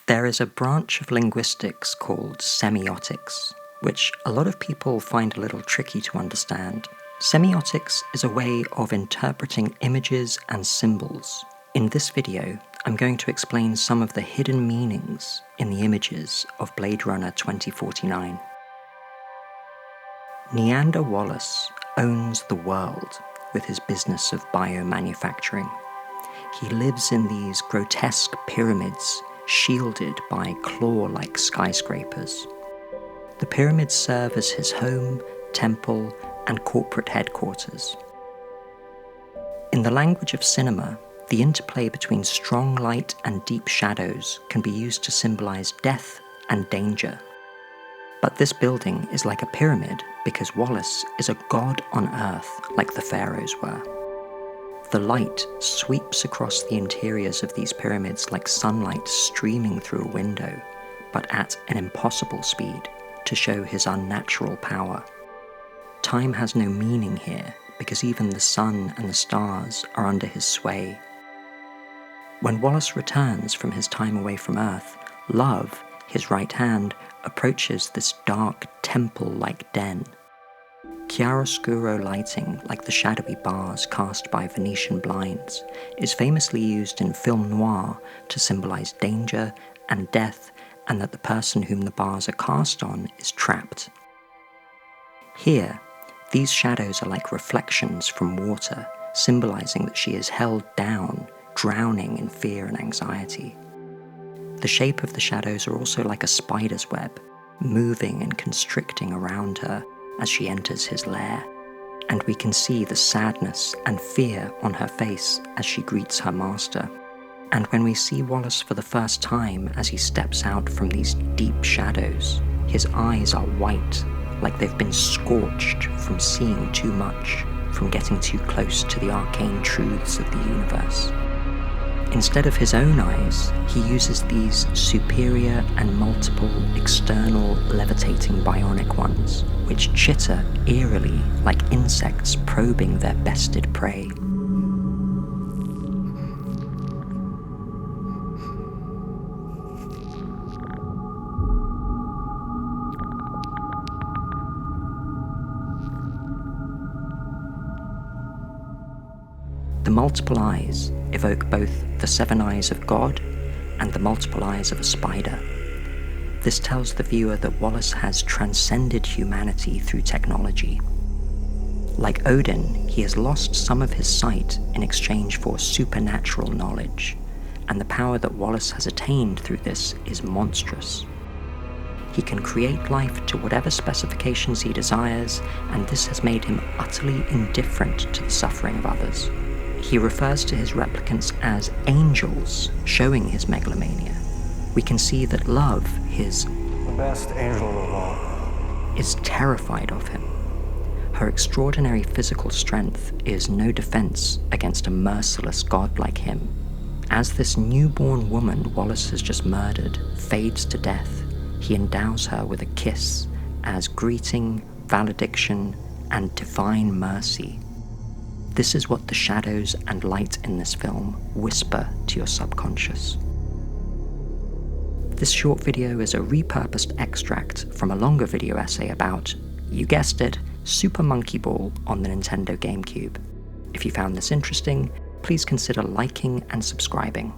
There is a branch of linguistics called semiotics, which a lot of people find a little tricky to understand. Semiotics is a way of interpreting images and symbols. In this video, I'm going to explain some of the hidden meanings in the images of Blade Runner 2049. Neander Wallace owns the world with his business of biomanufacturing. He lives in these grotesque pyramids shielded by claw-like skyscrapers. The pyramids serve as his home, temple, and corporate headquarters. In the language of cinema, the interplay between strong light and deep shadows can be used to symbolize death and danger. But this building is like a pyramid because Wallace is a god on Earth like the pharaohs were. The light sweeps across the interiors of these pyramids like sunlight streaming through a window, but at an impossible speed to show his unnatural power. Time has no meaning here because even the sun and the stars are under his sway. When Wallace returns from his time away from Earth, Love, his right hand, approaches this dark temple-like den. Chiaroscuro lighting, like the shadowy bars cast by Venetian blinds, is famously used in film noir to symbolize danger and death, and that the person whom the bars are cast on is trapped. Here, these shadows are like reflections from water, symbolizing that she is held down, drowning in fear and anxiety. The shape of the shadows are also like a spider's web, moving and constricting around her as she enters his lair, and we can see the sadness and fear on her face as she greets her master. And when we see Wallace for the first time as he steps out from these deep shadows, his eyes are white, like they've been scorched from seeing too much, from getting too close to the arcane truths of the universe. Instead of his own eyes, he uses these superior and multiple external levitating bionic ones, which chitter eerily like insects probing their bested prey. The multiple eyes evoke both the 7 eyes of God and the multiple eyes of a spider. This tells the viewer that Wallace has transcended humanity through technology. Like Odin, he has lost some of his sight in exchange for supernatural knowledge, and the power that Wallace has attained through this is monstrous. He can create life to whatever specifications he desires, and this has made him utterly indifferent to the suffering of others. He refers to his replicants as angels, showing his megalomania. We can see that Love, his the best angel of all, is terrified of him. Her extraordinary physical strength is no defense against a merciless god like him. As this newborn woman Wallace has just murdered fades to death, he endows her with a kiss as greeting, valediction, and divine mercy. This is what the shadows and light in this film whisper to your subconscious. This short video is a repurposed extract from a longer video essay about, you guessed it, Super Monkey Ball on the Nintendo GameCube. If you found this interesting, please consider liking and subscribing.